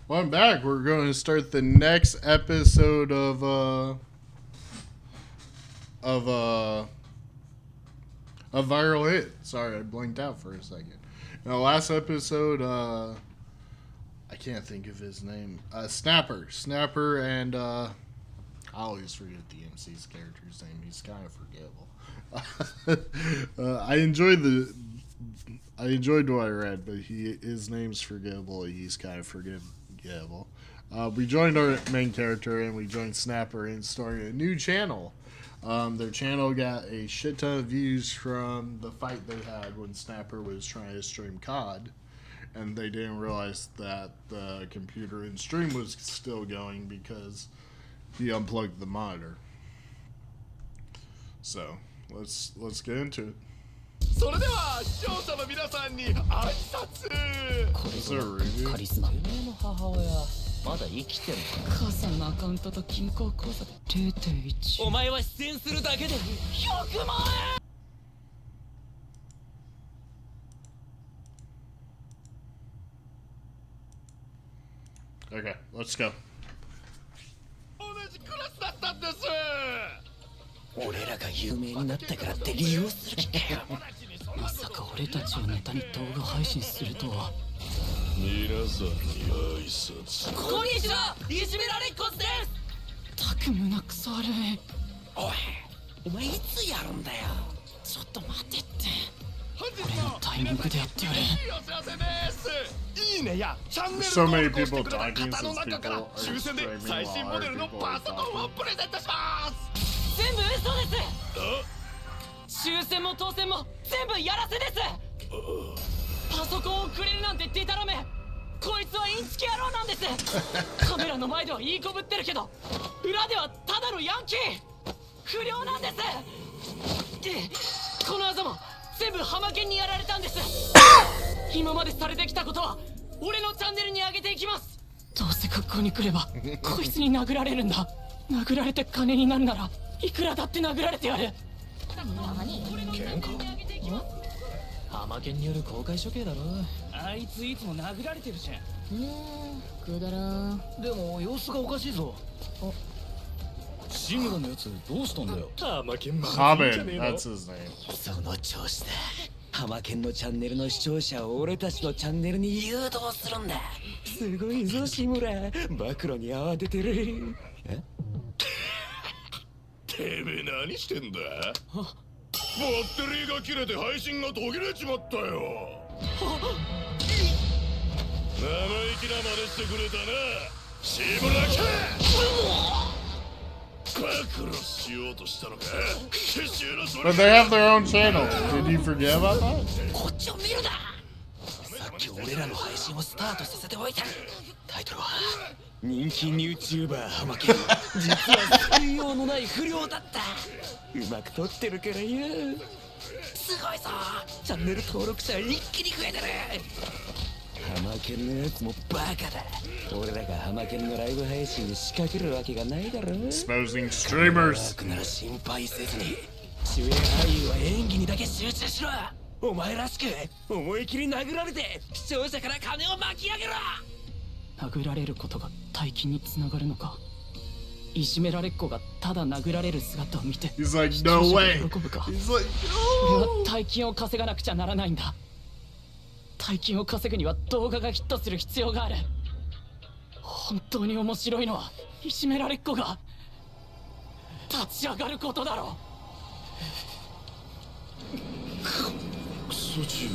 Well, I'm back. We're going to start the next episode of a viral hit. Sorry, I blinked out for a second. In the last episode, I can't think of his name. Snapper, and I always forget the MC's character's name. He's kind of forgettable. I enjoyed what I read, but his name's forgettable. He's kind of forgettable. We joined our main character, and we joined Snapper in starting a new channel. Their channel got a shit ton of views from the fight they had when Snapper was trying to stream COD, and they didn't realize that the computer in stream was still going because he unplugged the monitor. So let's get into it. それでは視聴者の皆さんに挨拶。これがカリスマ。てめえの母親まだ生きてるのか。母さんのアカウントと銀行口座で 0.1。お前は出演するだけで100万円。Okay, let's go. 同じクラスだったんです。俺らが有名になったからって利用する気かよ。まさか俺たちをネタに動画配信するとは。皆さんに挨拶。こんにちは、いじめられっ子です。たく胸くそ悪い。おい、お前いつやるんだよ。ちょっと待てって。俺のタイミングでやってやれ。いいねやチャンネル So 登 many 録をして people くれた talking 方の since 中から people are 抽選で streaming 最新 while モデ other ルの people パ are ソコン talking. をプレゼントします。全部嘘です。抽選も当選も全部やらせです。パソコンをくれるなんてデタラメ。こいつはインチキ野郎なんです。カメラの前ではいいこぶってるけど裏ではただのヤンキー不良なんです。このあざも全部ハマケンにやられたんです。今までされてきたことは俺のチャンネルに上げていきます。どうせ学校に来ればこいつに殴られるんだ。殴られて金になるならいくらだって殴られてやる。喧嘩？ハマケンによる公開処刑だろ。あいついつも殴られてるじゃん。くだらん。でも様子がおかしいぞ。志村のやつどうしたんだよ。ハマケンマン Hobbins, that's his name. その調子だ。ハマケンのチャンネルの視聴者を俺たちのチャンネルに誘導するんだ。すごいぞ志村。暴露に慌ててる。え？てめえ何してんだ？バッテリーが切れて配信が途切れちまったよ。生意気な真似してくれたな、志村か。暴露しようとしたのか。 But they have their own channel. Did you forget about that? こっちを見るな。さっき俺らの配信をスタートさせておいた。タイトルは人気 YouTuber ハマケン実は救いようのない不良だった。うまく撮ってるからよ。すごいぞ。チャンネル登録者一気に増えてる。ハマケンのやつもバカだ。俺らがハマケンのライブ配信に仕掛けるわけがないだろ。 Exposing streamers. なら心配せずに主演俳優は演技にだけ集中しろ。お前らしく思い切り殴られて視聴者から金を巻き上げろ。殴られることが大金につながるのか。いじめられっ子がただ殴られる姿を見て He's like, no way. 喜ぶか。 He's like, 俺は no. 大金を稼がなくちゃならないんだ。大金を稼ぐには動画がヒットする必要がある。本当に面白いのはいじめられっ子が立ち上がることだろクソチや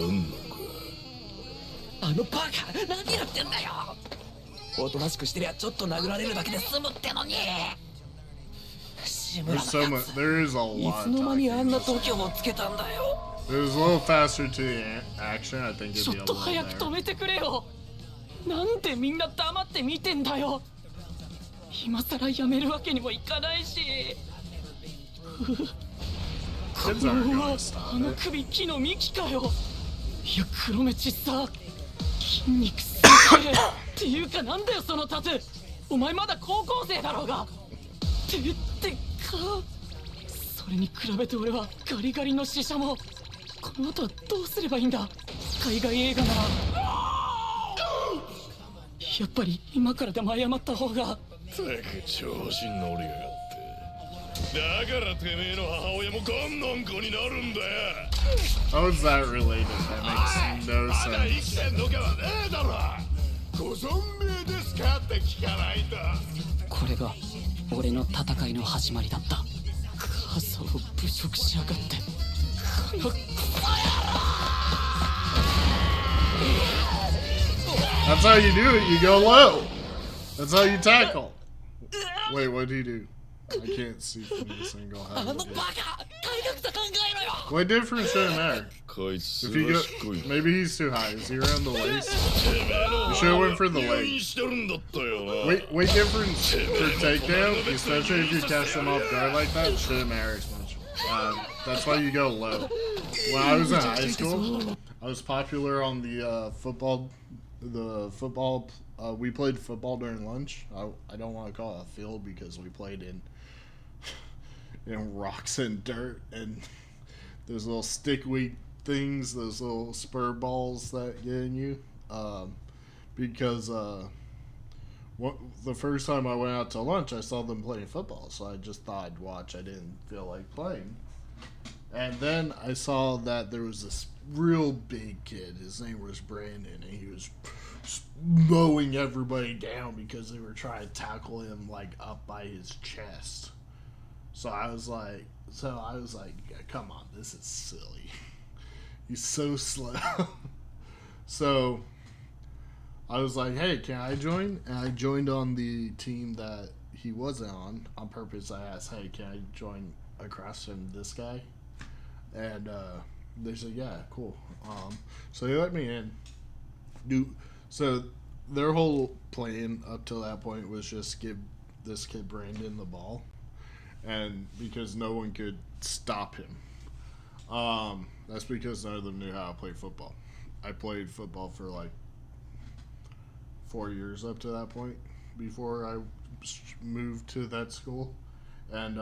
んのか。あのバカ何やってんだよ。おとなしくしてりゃちょっと殴られるだけで済むってのに。志村 There's so much. There is a い lot つ of の間にあん talking. な度胸をつけたんだよ。 It was a little faster to the action. I think ち it'd ょ be っ a と little 早く止 better. めてくれよ。なんでみんな黙って見てんだよ。今さらやめるわけにもいかないし。 Kids aren't うわ gonna stop あの it. 首木の幹かよ。いや黒目ちっさ筋肉すげえっていうかなんだよそのタトゥー。お前まだ高校生だろうが。ってかそれに比べて俺はガリガリのシシャモ。この後はどうすればいいんだ。海外映画ならやっぱり今からでも謝った方が。たく調子に乗りやがってだからてめえの母親もガンナンコになるんだよ How is that related? That makes no まだ生 sense. きてんのかはねえだろご存命ですかって聞かないとこれが俺の戦いの始まりだった。傘を侮辱しやがって。この That's how you do it. You go low. That's how you tackle. Wait, what did he do? I can't see from this angle how あの he バ did. カ体力差考えろよ。 What difference should it matter? こいつ If he は go, しっこい maybe he's too high. Is he around the waist? てめえの You should have went for the 入 leg. 院してるんだったよな Weight difference for takedown, especially if you catch them off guard like that, shouldn't matter as much. That's why you go low. When I was in high school, I was popular on the football. We played football during lunch. I don't want to call it a field because we played in rocks and dirt and those little stickweed things, those little spur balls that get in you. Because the first time I went out to lunch, I saw them playing football, so I just thought I'd watch. I didn't feel like playing. And then I saw that there was this real big kid. His name was Brandon, and he was mowing everybody down because they were trying to tackle him like up by his chest. So I was like, come on, this is silly. He's so slow. So I was like, hey, can I join? And I joined on the team that he wasn't on purpose. I asked, hey, can I join across from this guy? And they said, yeah, cool. So they let me in. So their whole plan up till that point was just give this kid Brandon the ball, and because no one could stop him. That's because none of them knew how to play football. I played football for like 4 years up to that point before I moved to that school, and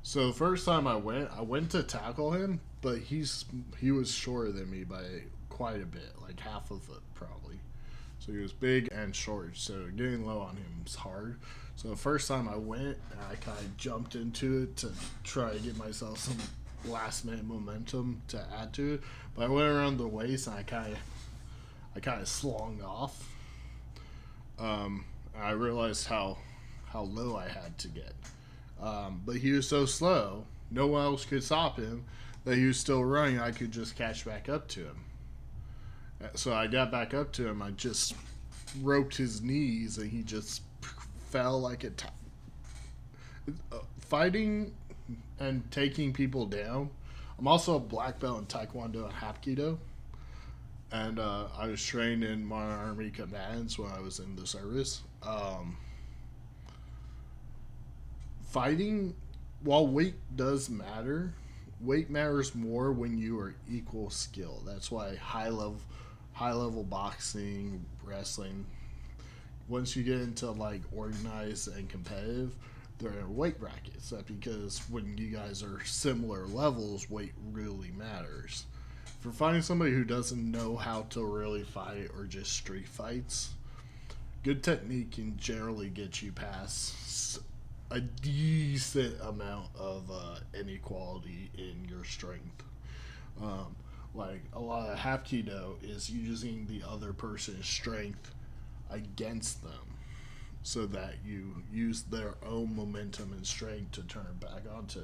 so the first time I went to tackle him, but he was shorter than me by quite a bit, like half a foot probably. So he was big and short, so getting low on him was hard. So the first time I went, I kind of jumped into it to try to get myself some last minute momentum to add to it. But I went around the waist and I kind of slung off. I realized how low I had to get. But he was so slow, no one else could stop him, that he was still running. I could just catch back up to him. So I got back up to him. I just roped his knees, and he just fell like a fighting and taking people down. I'm also a black belt in Taekwondo and Hapkido. And I was trained in Modern Army Combatants when I was in the service. Fighting, while weight does matter, weight matters more when you are equal skill. That's why high level boxing, wrestling, once you get into like organized and competitive, they're in weight brackets. That's because when you guys are similar levels, weight really matters. For finding somebody who doesn't know how to really fight or just street fights, good technique can generally get you past a decent amount of inequality in your strength. Like a lot of Hapkido is using the other person's strength against them, so that you use their own momentum and strength to turn back onto.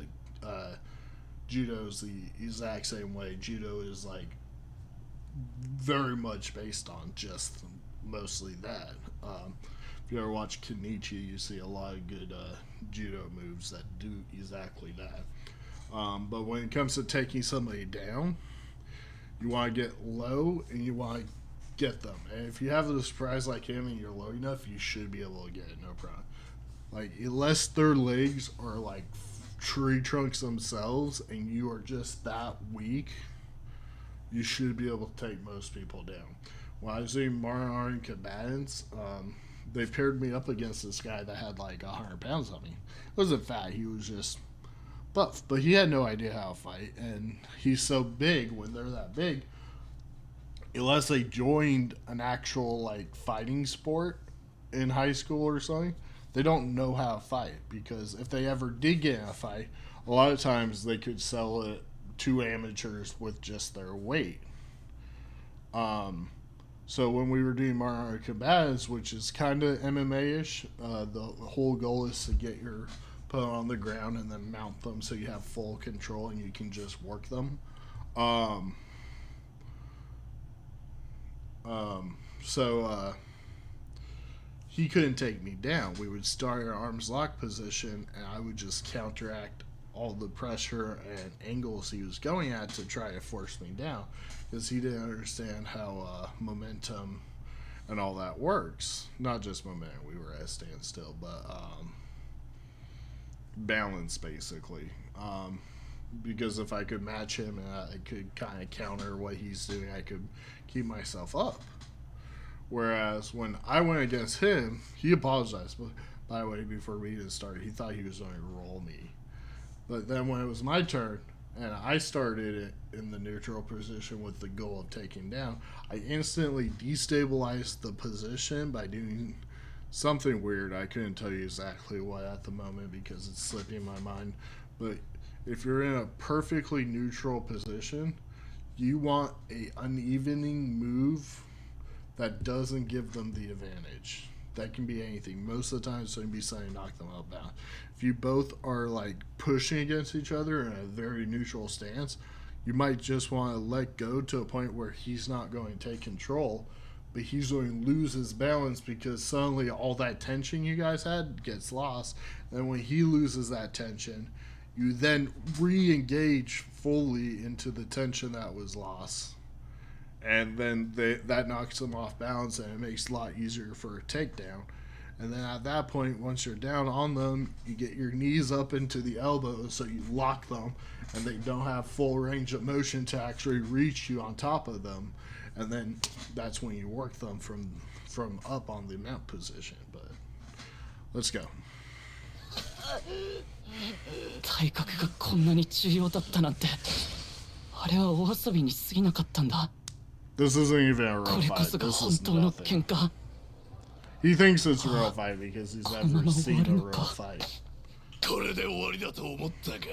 Judo's the exact same way. Judo is like very much based on just mostly that. If you ever watch Kenichi, you see a lot of good judo moves that do exactly that. But when it comes to taking somebody down, you want to get low and you want to get them. And if you have a surprise like him and you're low enough, you should be able to get it, no problem. Like, unless their legs are like tree trunks themselves and you are just that weak, you should be able to take most people down. When I was doing Modern Army Combatants, they paired me up against this guy that had like 100 pounds on me. He wasn't fat, he was just buff, but he had no idea how to fight, and he's so big. When they're that big, unless they joined an actual like fighting sport in high school or something, they don't know how to fight, because if they ever did get in a fight, a lot of times they could sell it to amateurs with just their weight. So when we were doing Mario Combats, which is kind of MMA-ish, the whole goal is to get your opponent on the ground and then mount them so you have full control and you can just work them. He couldn't take me down. We would start in arm's lock position, and I would just counteract all the pressure and angles he was going at to try to force me down, because he didn't understand how momentum and all that works. Not just momentum, we were at a standstill, but balance, basically. Because if I could match him and I could kind of counter what he's doing, I could keep myself up. Whereas when I went against him, he apologized, by the way, before we even started. He thought he was going to roll me. But then when it was my turn, and I started it in the neutral position with the goal of taking down, I instantly destabilized the position by doing something weird. I couldn't tell you exactly what at the moment because it's slipping my mind. But if you're in a perfectly neutral position, you want a unevening move that doesn't give them the advantage. That can be anything. Most of the time, it's going to be something to knock them out down. If you both are like pushing against each other in a very neutral stance, you might just want to let go to a point where he's not going to take control, but he's going to lose his balance because suddenly all that tension you guys had gets lost. And when he loses that tension, you then re-engage fully into the tension that was lost. And then that knocks them off balance, and it makes it a lot easier for a takedown. And then at that point, once you're down on them, you get your knees up into the elbows so you lock them, and they don't have full range of motion to actually reach you on top of them. And then that's when you work them from up on the mount position. But let's go. 体格がこんなに重要だったなんて、あれはお遊びに過ぎなかったんだ。 This isn't even a real これこ fight. そが This 本 is 当の nothing. 喧嘩。 He thinks it's a real fight because he's never seen a real fight. これで終わりだと思ったか。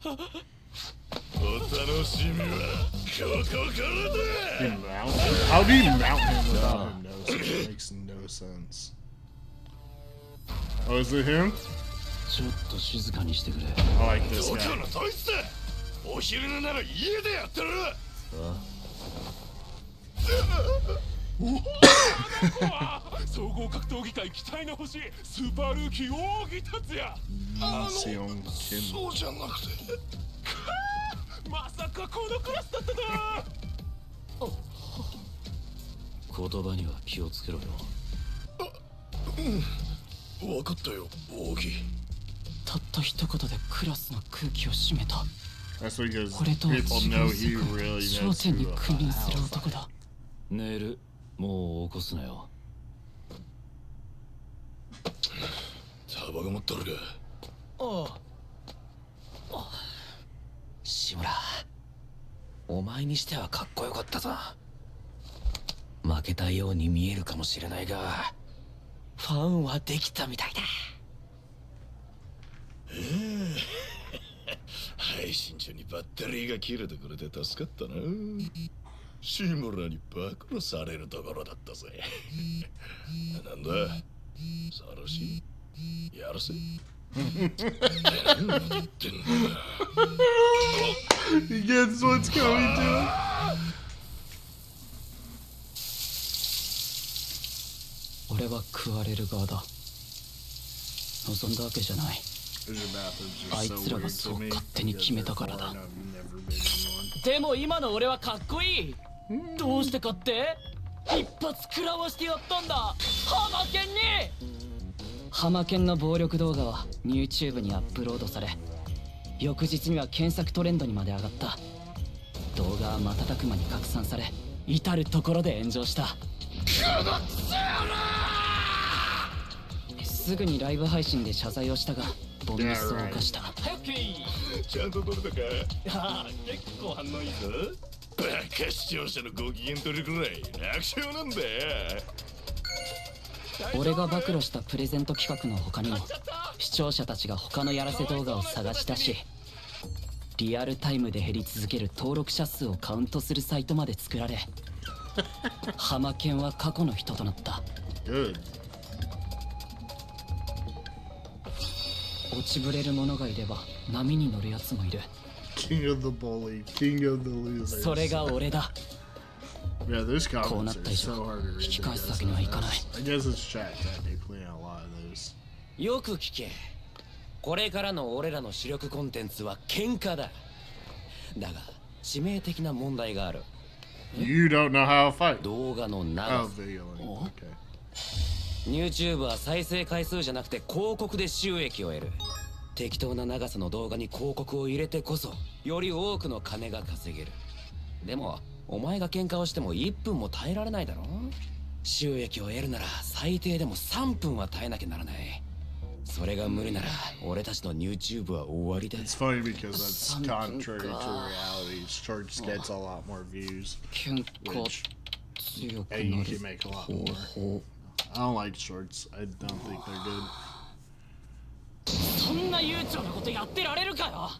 お楽しみはここから He だ。 mount him? How do you mount him without him noticing? It makes no sense. Oh, is it him? ちょっと静かにしてくれ。 I like this どこ guy. のどいつだ。お昼寝なら家でやってる。総合格闘技界期待の星スーパールーキー大木達也。Seon Kim. そうじゃなくて。まさかこのクラスだったとは。言葉には気をつけろよ。分かったよ、大木。たった一言でクラスの空気を締めた。 That's because これとは違 people う know 世 he 界、 really 頂 knows 点に who 君臨する男だ。 寝る。もう起こすなよ。タバコ持っとるか。志村、お前にしてはかっこよかったぞ。負けたように見えるかもしれないが、ファンはできたみたいだ。配信中にバッテリーが切れてくれて助かったな。志村に暴露されるところだったぜ。なんだ、さらしやらせ。何を言ってんだ。 He gets what's coming to him. 俺は食われる側だ。望んだわけじゃない。 Your bathrooms あ are い so つらが weird そう to me. 勝手に決めたからだ。 I've never been in one. でも今の俺はかっこいい。どうしてかって一発食らわしてやったんだ。ハマケンに。ハマケンの暴力動画は YouTube にアップロードされ、翌日には検索トレンドにまで上がった。動画は瞬く間に拡散され、至る所で炎上した。すぐにライブ配信で謝罪をしたが、ボンミスを犯した。オッケー。ちゃんと撮れたか。ああ、結構反応いいぞ。バカ視聴者のご機嫌取りくらい楽勝なんだよ。俺が暴露したプレゼント企画の他にも視聴者たちが他のやらせ動画を探し出し、リアルタイムで減り続ける登録者数をカウントするサイトまで作られ、ハマケンは過去の人となった。 Good. 落ちぶれる者がいれば波に乗るやつもいる。 King of the bully, king of the losers. それが俺だ。 Yeah, those こうな comments った are 以上 so hard to 引 read. き返すわけにはいかない。 I guess it's chat technically on a lot of those. よく聞け。これからの俺らの主力コンテンツは喧嘩だ。だが致命的な問題がある。 You don't know how to fight. 動画の Oh, 長さ。 video link. Okay. YouTube は再生回数じゃなくて広告で収益を得る。適当な長さの動画に広告を入れてこそより多くの金が稼げる。でもお前が喧嘩をしても1分も耐えられないだろ。収益を得るなら最低でも3分は耐えなきゃならない。それが無理なら俺たちの YouTube は終わりだ。 It's funny because that's Something contrary to God. reality. Shorts gets a lot more views, 喧嘩 which 強く and you なる can make a lot 方 more. 法。 I don't like shorts. I don't think they're good. そんな悠長なことやってられるかよ。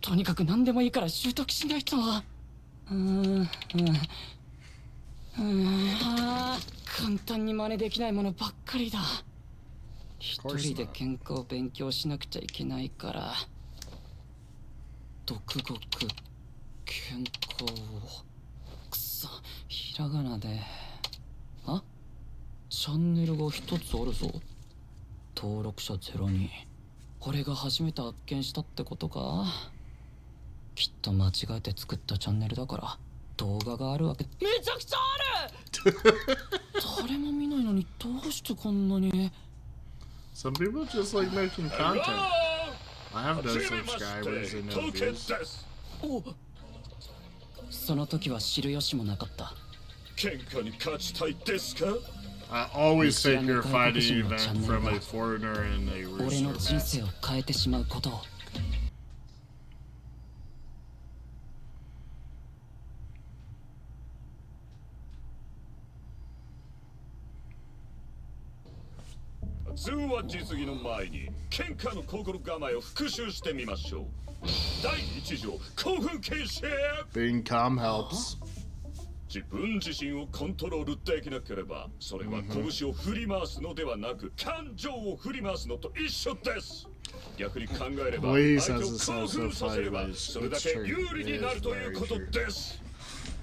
とにかく何でもいいから習得しないと。簡単に真似できないものばっかりだ。一人で喧嘩を勉強しなくちゃいけないから、独学喧嘩を。くそ、ひらがなで。あ、チャンネルが一つあるぞ。登録者02。俺が初めて発見したってことか。きっと間違えて作ったチャンネルだから動画があるわけ。めちゃくちゃある誰も見ないのにどうしてこんなに。 Some people just like making content. I have no 初めまして subscribers and no 東京 views. です。お、その時は知る由もなかった。喧嘩に勝ちたいですか？ I always think you're fighting an event from a foreigner and a 俺の rooster 人 mask. 生を変えてしまうことを。通話実技の前に喧嘩の心構えを復習してみましょう。第1条興奮禁止。 Being calm helps. 自分自身をコントロールできなければそれは拳を振り回すのではなく感情を振り回すのと一緒です。逆に考えれば Please 相手を has a 興奮させれば sense of それだ it's け true. 有利になるということです。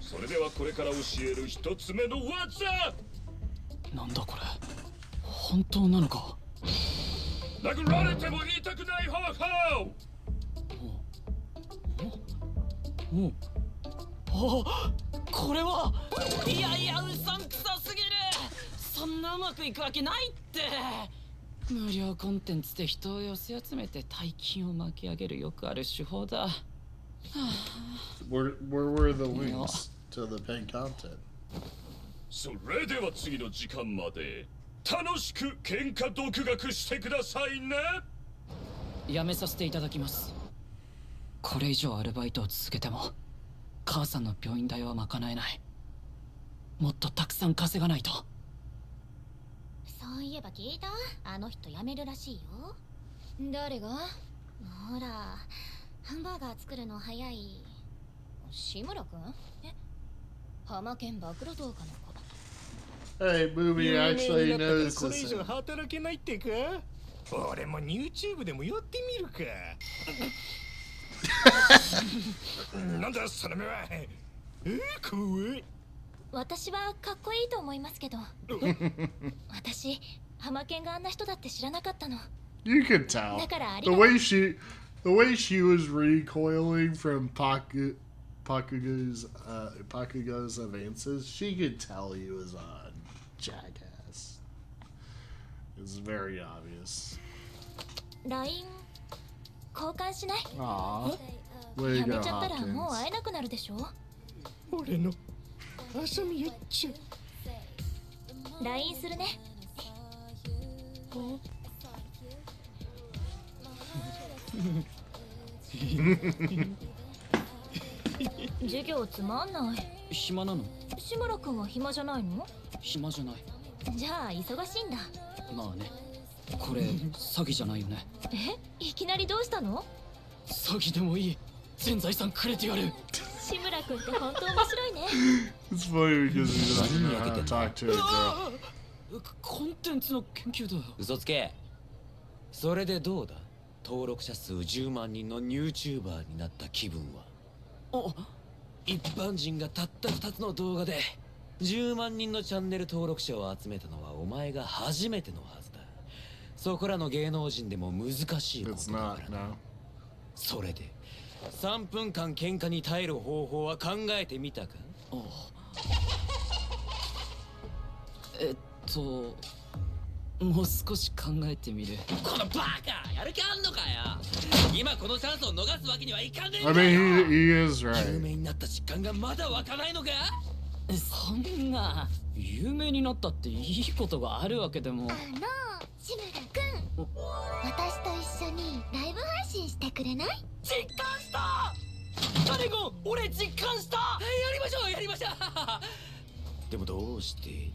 それではこれから教える一つ目の技。なんだこれ、本当なのか。殴られても痛くない方法。あ、これは。いやいや、うさんくさすぎる。そんなうまくいくわけないって。無料コンテンツで人を寄せ集めて大金を巻き上げるよくある手法だ。 Where were the links to the paid content? それでは次の時間まで楽しく喧嘩独学してくださいね。やめさせていただきます。これ以上アルバイトを続けても母さんの病院代は賄えない。もっとたくさん稼がないと。そういえば聞いた？あの人辞めるらしいよ。誰が？ほら、ハンバーガー作るの早い志村くん？え？ハマケン暴露動画の子。 Hey, Booby actually knows これ以 this. 上働けないってか。俺も YouTube でもやってみるか。なんだその目は。怖い。私はかっこいいと思いますけど。私、ハマケンがあんな人だって知らなかったの。 You could tell だからあり the がとう。 way she was recoiling from Pakugo's advances. She could tell he was a jackass. It's very obvious. LINE 交換しない？ Aw, way や to め go, ちゃったらもう Hopkins. 会えなくなるでしょ。俺の遊びやっちゃ。 LINE するね。授業つまんない。暇なの？志村くんは暇じゃないの？暇じゃない。じゃあ忙しいんだ。まあね。これ詐欺じゃないよね。いきなりどうしたの？詐欺でもいい。全財産くれてやる。志村くんって本当面白いね。It's funny because he doesn't know how to talk to a girl. コンテンツの研究だよ。嘘つけ。それでどうだ？登録者数10万人の YouTuber になった気分は。一般人がたった2つの動画で10万人のチャンネル登録者を集めたのはお前が初めてのはずだ。そこらの芸能人でも難しいこと It's だ not, からな。 no. それで3分間喧嘩に耐える方法は考えてみたか？もう少し考えてみる。このバカ！やる気あんのかよ！今このチャンスを逃すわけにはいかねえん I だよ！ mean, he is 有 right. 名になった実感がまだ湧かないのか？そんな有名になったっていいことがあるわけでも。志村くん、私と一緒にライブ配信してくれない？実感した。誰が俺実感した。やりましょうやりましょう。でもどうして？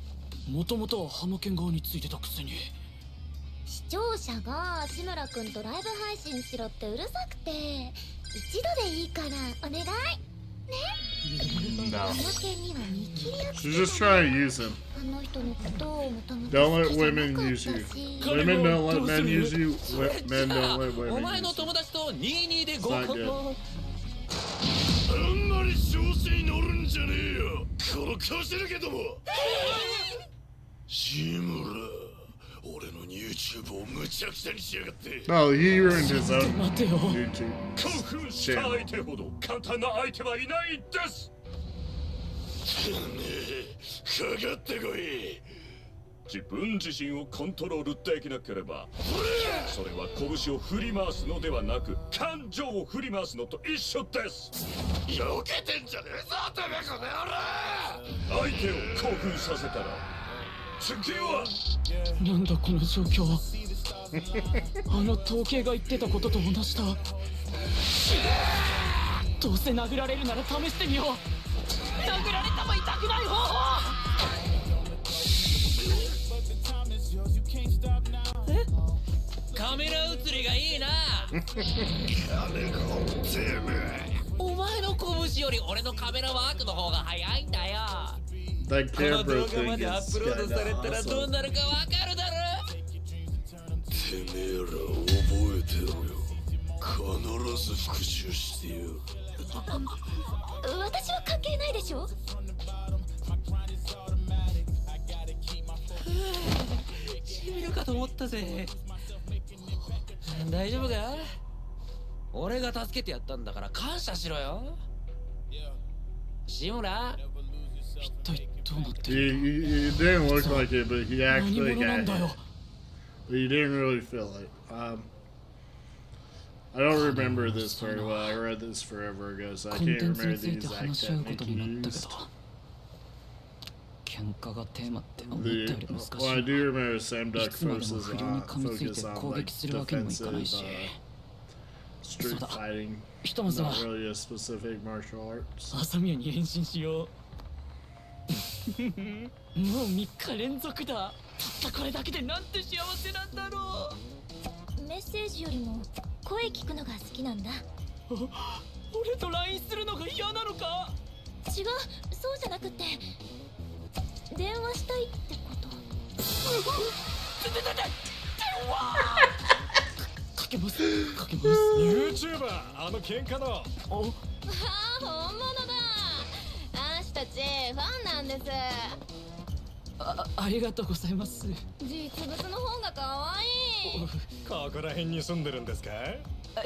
もともとはハマケン側についてたくせに。視聴者が志村くんとライブ配信しろってうるさくて、一度でいいからお願いね。No. ハマケンには見切り役 She's just trying to use him. あの人のことをもとも Don't と let 好きじゃな women かった use し you. Women don't let men use you. Men じゃあ don't let お women 前の use you. 友達と22で合 It's not コン good. を。あんまり調子に乗るんじゃねえよ。この顔してるけども。志村、俺の YouTube をむちゃくちゃにしやがって。 No, he ruined his own 待てよ。 YouTube. 興奮した相手ほど簡単な相手はいないです。てめえ、かかってこい。自分自身をコントロールできなければ、それは拳を振り回すのではなく感情を振り回すのと一緒です。避けてんじゃねえぞ、てめえこの野郎。相手を興奮させたら次はなんだこの状況。あの統計が言ってたことと同じだ。どうせ殴られるなら試してみよう。殴られたも痛くない方法。カメラ映りがいいな。お前の拳より俺のカメラワークの方が早いんだよ。 That この camera 動画 thing までアッ is プロード kinda されたらどう awesome. なるかわかるだろ。てめえら覚えてろよ。必ず復讐してよ。私は関係ないでしょ。しみるかと思ったぜ。大丈夫か？俺が助けてやったんだから感謝しろよ。志村、一体どうなってる。 He didn't look like it, but he 何 actually 者な got んだよ。 hit. But he didn't really feel it. I don't remember this very well. I read this forever ago, so I コン can't テンツ remember につ the いて exact 話し合うこ technique と he になったけ used. ど、喧嘩がテーマって思ったよ The, り難しい well, I な。 do remember Sam い Duck つまでも focuses 不良に噛みついて on 攻 like 撃するわけにもいかない defensive し、 street そうだ。 fighting, ひとまずは not really a specific martial arts. 朝宮に変身しよう。もう3日連続だ。たったこれだけでなんて幸せなんだろう。メッセージよりも声聞くのが好きなんだ。俺と LINE するのが嫌なのか。違う、そうじゃなくて電話したいってこと。かけます。YouTuber あの喧嘩の。ああ、本物だ。あんしたちファンなんです。ありがとうございます。実物の方が可愛い。ここら辺に住んでるんですか？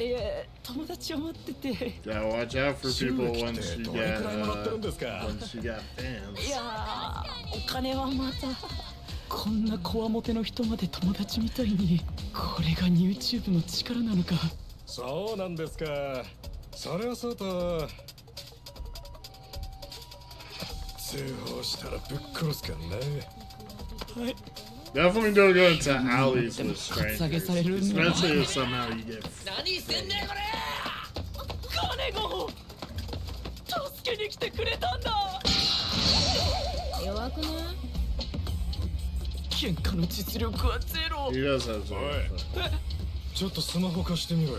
いえ、友達を待ってて。 Yeah, watch out for people once you どれ get くらいもらってるんですか？ once you got fans. いやー、お金はまた。こんなこわもての人まで友達みたいに。これが YouTube の力なのか。そうなんですか。それはそうと。通報したらぶっ殺すからな。はい。 Definitely don't go into alleys with カツアゲ strangers, されるんだ。 especially if somehow you get. 何してんだよこれ。金子、助けに来てくれたんだ。弱くね？喧嘩の実力はゼロ。 He does have zero. ちょっとスマホ貸してみろよ。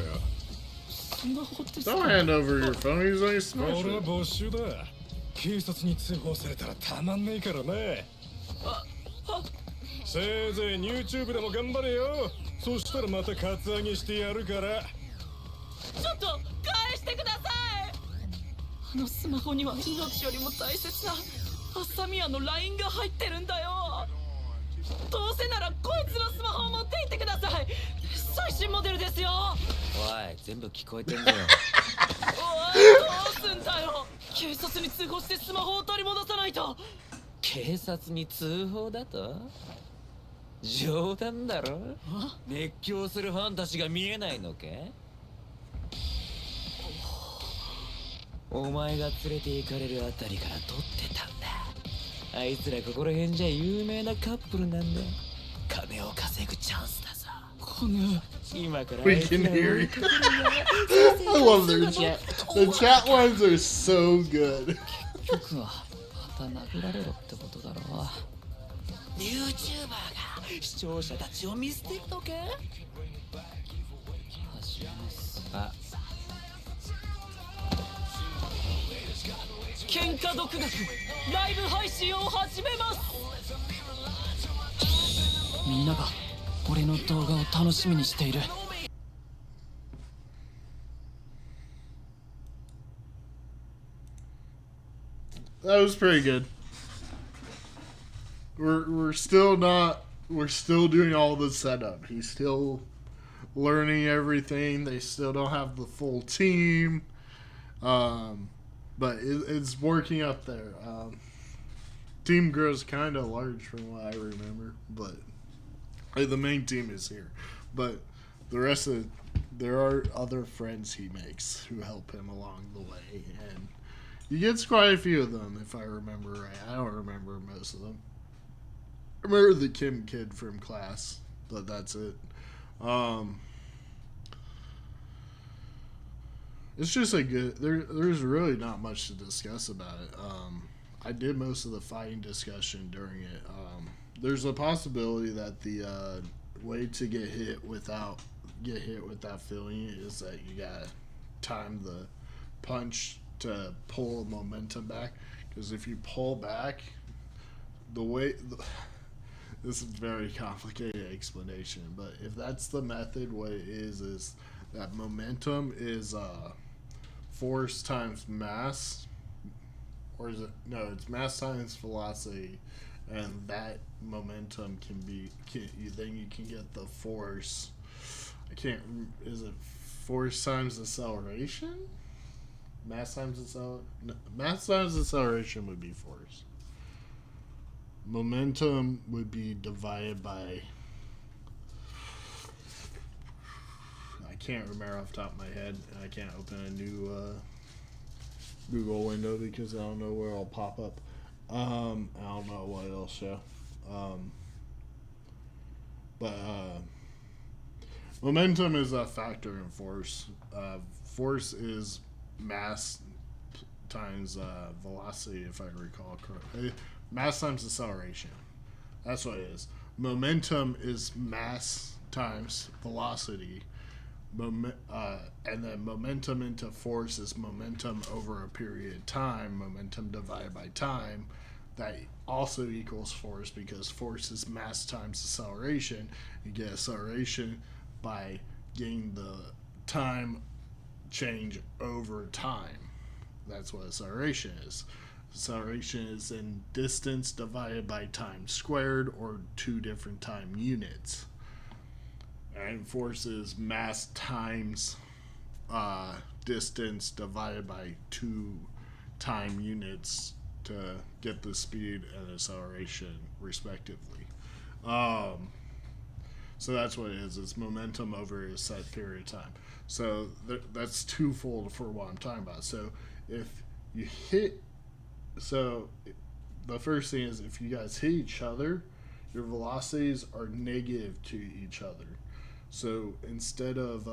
スマホってさ、 Don't hand over your phone. He's only これは smashing. 没収だ。警察に通報されたらたまんねえからね。せいぜい YouTube でも頑張れよ。そしたらまたカツアゲしてやるから。ちょっと返してください。あのスマホには命よりも大切なアッサミアの LINE が入ってるんだよ。どうせならこいつのスマホを持っていってください。最新モデルですよ。おい、全部聞こえてんだよ。おい、どうすんだよ。警察に通報してスマホを取り戻さないと。警察に通報だと？冗談だろ？熱狂するファンたちが見えないのか？お前が連れて行かれるあたりから撮ってたんだ。あいつらここら辺じゃ有名なカップルなんだ。金を稼ぐチャンスだぞ。今から We can hear you. I love their chat. The chat lines are so good. 僕はまた殴られろってことだろう。 YouTuber が視聴者たちを見捨てるのか？始めます。あ、喧嘩独学ライブ配信を始めます。みんなが俺の動画を楽しみにしている。 That was pretty good. We're still not. We're still doing all the setup. He's still learning everything. They still don't have the full team, but it's working up there. Team grows kind of large from what I remember, but the main team is here. But the rest of there are other friends he makes who help him along the way, and he gets quite a few of them, if I remember right. I don't remember most of them. I remember the Kim kid from class, but that's it. It's just a good. There's really not much to discuss about it. I did most of the fighting discussion during it. There's a possibility that the way to get hit without feeling it is that you gotta time the punch to pull momentum back, because if you pull back this is a very complicated explanation, but if that's the method, what it is that momentum is force times mass, or is it, no, it's mass times velocity, and that momentum then you can get the force. Is it force times acceleration? Mass times acceleration would be force. Momentum would be divided by, I can't remember off the top of my head, and I can't open a new Google window because I don't know where it'll pop up. I don't know what it'll show. But momentum is a factor in force. Force is mass times velocity, if I recall correctly. Mass times acceleration. That's what it is. Momentum is mass times velocity. And then momentum into force is momentum over a period of time. Momentum divided by time. That also equals force, because force is mass times acceleration. You get acceleration by getting the time change over time. That's what acceleration is. Acceleration is in distance divided by time squared, or two different time units. And force is mass times distance divided by two time units to get the speed and acceleration respectively. So that's what it is. It's momentum over a set period of time. So that's twofold for what I'm talking about. So if you hit, so the first thing is, if you guys hit each other, your velocities are negative to each other. So instead of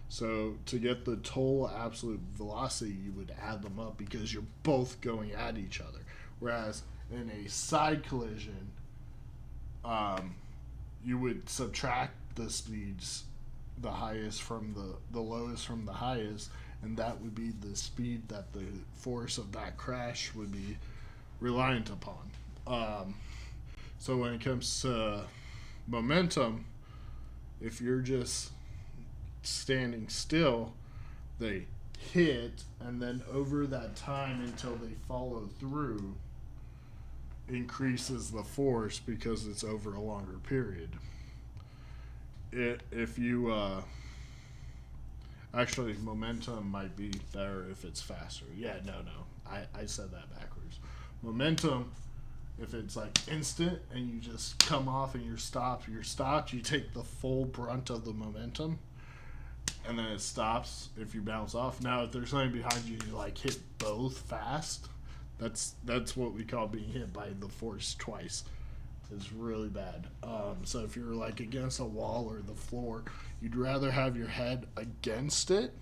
So to get the total absolute velocity, you would add them up because you're both going at each other. Whereas in a side collision, you would subtract the speeds, the highest from the lowest from the highest, and that would be the speed that the force of that crash would be reliant upon. So when it comes to momentum, if you're just standing still, they hit, and then over that time until they follow through increases the force because it's over a longer period. If you actually, momentum might be better if it's faster. Yeah, no, I said that backwards. Momentum, if it's like instant and you just come off and you're stopped, you take the full brunt of the momentum, and then it stops if you bounce off. Now, if there's something behind you, you like hit both fast. That's what we call being hit by the force twice. It's really bad. So if you're like against a wall or the floor, you'd rather have your head against it,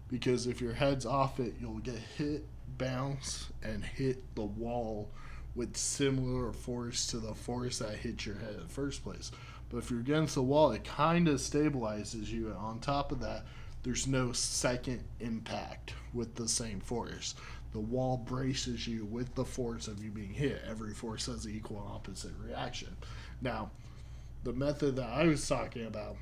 because if your head's off it, you'll get hit, bounce, and hit the wall with similar force to the force that hit your head in the first place. But if you're against the wall, it kind of stabilizes you, and on top of that, there's no second impact with the same force. The wall braces you with the force of you being hit. Every force has an equal and opposite reaction. Now, the method that I was talking about,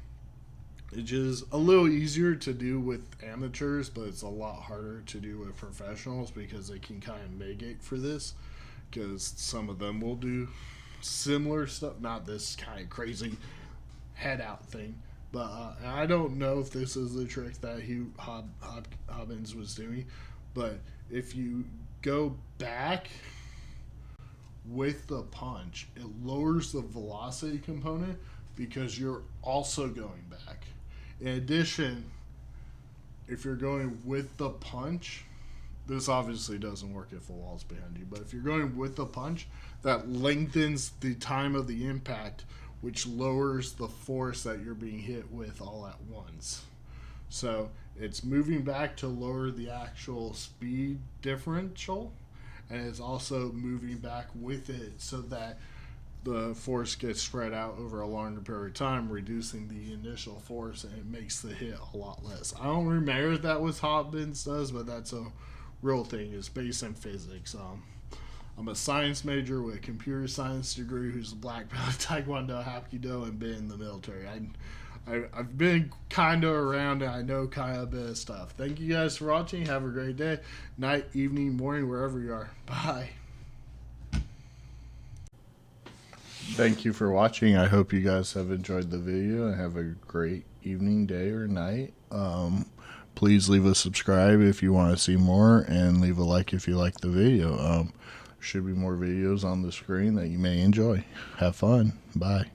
which is a little easier to do with amateurs, but it's a lot harder to do with professionals because they can kind of mitigate for this, because some of them will do similar stuff, not this kind of crazy head out thing, but I don't know if this is the trick that Hobbins was doing, but if you go back with the punch, it lowers the velocity component because you're also going back. In addition, if you're going with the punch, this obviously doesn't work if the wall's behind you, but if you're going with the punch, that lengthens the time of the impact, which lowers the force that you're being hit with all at once. So it's moving back to lower the actual speed differential, and it's also moving back with it so that the force gets spread out over a longer period of time, reducing the initial force, and it makes the hit a lot less. I don't remember if that was Hobbins does, but that's a real thing. It's based in physics. I'm a science major with a computer science degree who's a black belt in Taekwondo, Hapkido, and been in the military. I've been kind of around, and I know kind of a bit of stuff. Thank you guys for watching. Have a great day, night, evening, morning, wherever you are. Bye. Thank you for watching. I hope you guys have enjoyed the video and have a great evening, day, or night. Please leave a subscribe if you want to see more, and leave a like if you like the video. There should be more videos on the screen that you may enjoy. Have fun. Bye.